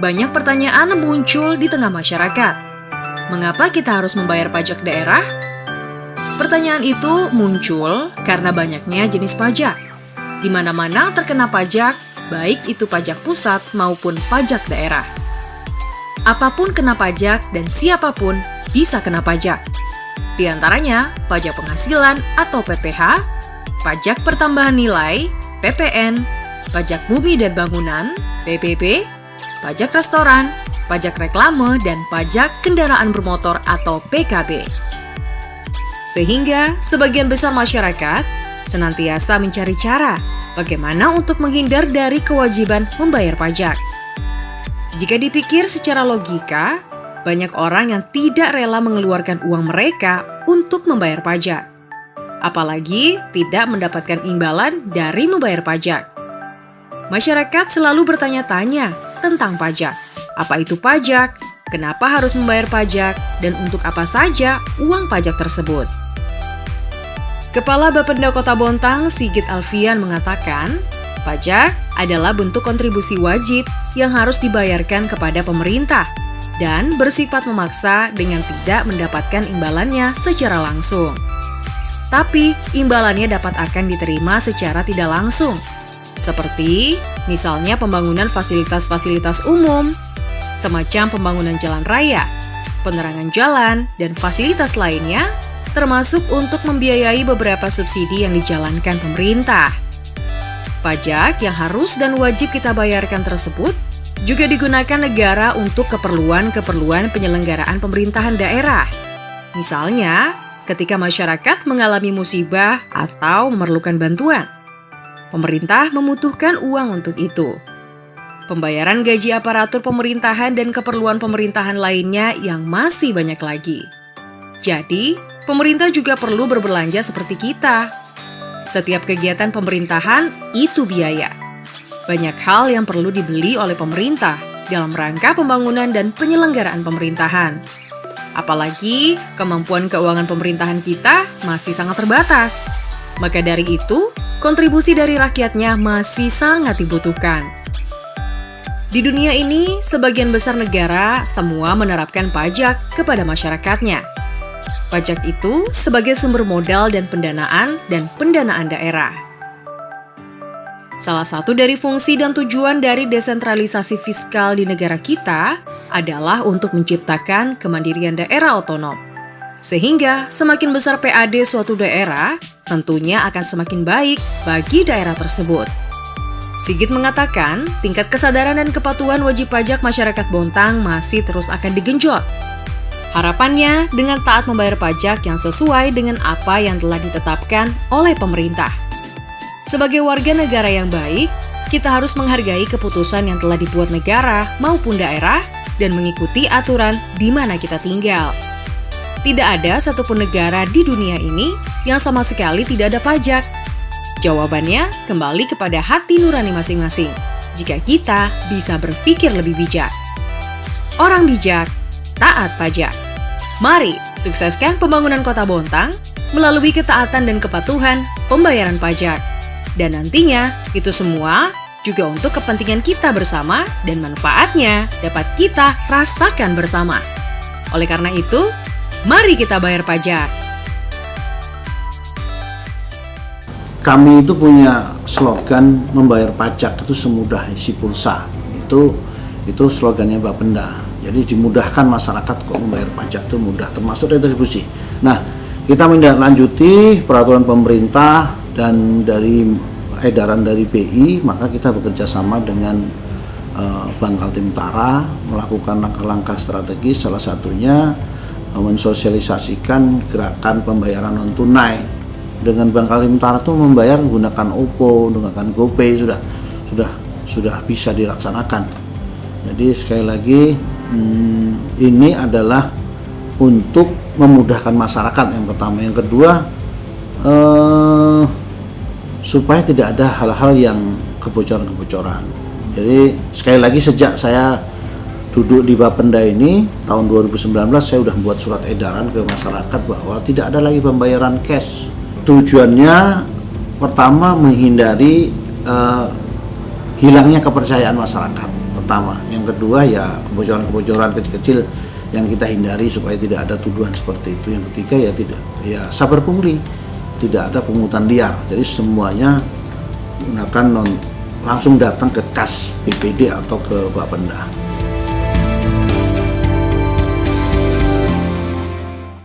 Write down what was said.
Banyak pertanyaan muncul di tengah masyarakat. Mengapa kita harus membayar pajak daerah? Pertanyaan itu muncul karena banyaknya jenis pajak. Di mana-mana terkena pajak, baik itu pajak pusat maupun pajak daerah. Apapun kena pajak dan siapapun bisa kena pajak. Di antaranya pajak penghasilan atau PPH, pajak pertambahan nilai, PPN, pajak bumi dan bangunan, PBB, pajak restoran, pajak reklame, dan pajak kendaraan bermotor atau PKB. Sehingga sebagian besar masyarakat senantiasa mencari cara bagaimana untuk menghindar dari kewajiban membayar pajak. Jika dipikir secara logika, banyak orang yang tidak rela mengeluarkan uang mereka untuk membayar pajak. Apalagi tidak mendapatkan imbalan dari membayar pajak. Masyarakat selalu bertanya-tanya tentang pajak. Apa itu pajak? Kenapa harus membayar pajak? Dan untuk apa saja uang pajak tersebut? Kepala Bapenda Kota Bontang, Sigit Alfian mengatakan, pajak adalah bentuk kontribusi wajib yang harus dibayarkan kepada pemerintah dan bersifat memaksa dengan tidak mendapatkan imbalannya secara langsung. Tapi, imbalannya dapat akan diterima secara tidak langsung, seperti misalnya pembangunan fasilitas-fasilitas umum, semacam pembangunan jalan raya, penerangan jalan, dan fasilitas lainnya, termasuk untuk membiayai beberapa subsidi yang dijalankan pemerintah. Pajak yang harus dan wajib kita bayarkan tersebut juga digunakan negara untuk keperluan-keperluan penyelenggaraan pemerintahan daerah. Misalnya, ketika masyarakat mengalami musibah atau memerlukan bantuan, pemerintah membutuhkan uang untuk itu. Pembayaran gaji aparatur pemerintahan dan keperluan pemerintahan lainnya yang masih banyak lagi. Jadi, pemerintah juga perlu berbelanja seperti kita. Setiap kegiatan pemerintahan itu biaya. Banyak hal yang perlu dibeli oleh pemerintah dalam rangka pembangunan dan penyelenggaraan pemerintahan. Apalagi kemampuan keuangan pemerintahan kita masih sangat terbatas. Maka dari itu, kontribusi dari rakyatnya masih sangat dibutuhkan. Di dunia ini, sebagian besar negara semua menerapkan pajak kepada masyarakatnya. Pajak itu sebagai sumber modal dan pendanaan daerah. Salah satu dari fungsi dan tujuan dari desentralisasi fiskal di negara kita adalah untuk menciptakan kemandirian daerah otonom. Sehingga semakin besar PAD suatu daerah, tentunya akan semakin baik bagi daerah tersebut. Sigit mengatakan, tingkat kesadaran dan kepatuhan wajib pajak masyarakat Bontang masih terus akan digenjot. Harapannya dengan taat membayar pajak yang sesuai dengan apa yang telah ditetapkan oleh pemerintah. Sebagai warga negara yang baik, kita harus menghargai keputusan yang telah dibuat negara maupun daerah dan mengikuti aturan di mana kita tinggal. Tidak ada satupun negara di dunia ini yang sama sekali tidak ada pajak. Jawabannya kembali kepada hati nurani masing-masing, jika kita bisa berpikir lebih bijak. Orang bijak, taat pajak. Mari sukseskan pembangunan Kota Bontang melalui ketaatan dan kepatuhan pembayaran pajak. Dan nantinya, itu semua juga untuk kepentingan kita bersama dan manfaatnya dapat kita rasakan bersama. Oleh karena itu, mari kita bayar pajak. Kami itu punya slogan membayar pajak itu semudah isi pulsa. Itu slogannya Bapenda. Jadi dimudahkan masyarakat kok membayar pajak itu mudah, termasuk retribusi. Nah, kita menindaklanjuti peraturan pemerintah dan dari edaran dari BI, maka kita bekerja sama dengan Bank Kaltim Utara melakukan langkah-langkah strategis, salah satunya mensosialisasikan gerakan pembayaran non tunai. Dengan Bank Kaltim Utara itu membayar menggunakan OVO, menggunakan GoPay sudah bisa dilaksanakan. Jadi sekali lagi ini adalah untuk memudahkan masyarakat yang pertama, yang kedua supaya tidak ada hal-hal yang kebocoran-kebocoran. Jadi sekali lagi sejak saya duduk di Bapenda ini tahun 2019 saya sudah membuat surat edaran ke masyarakat bahwa tidak ada lagi pembayaran cash. Tujuannya pertama menghindari hilangnya kepercayaan masyarakat. pertama. Yang kedua ya kebocoran-kebocoran kecil-kecil yang kita hindari supaya tidak ada tuduhan seperti itu. Yang ketiga ya sabar pungli, tidak ada pungutan liar. Jadi semuanya gunakan langsung datang ke kas BPD atau ke Bapenda.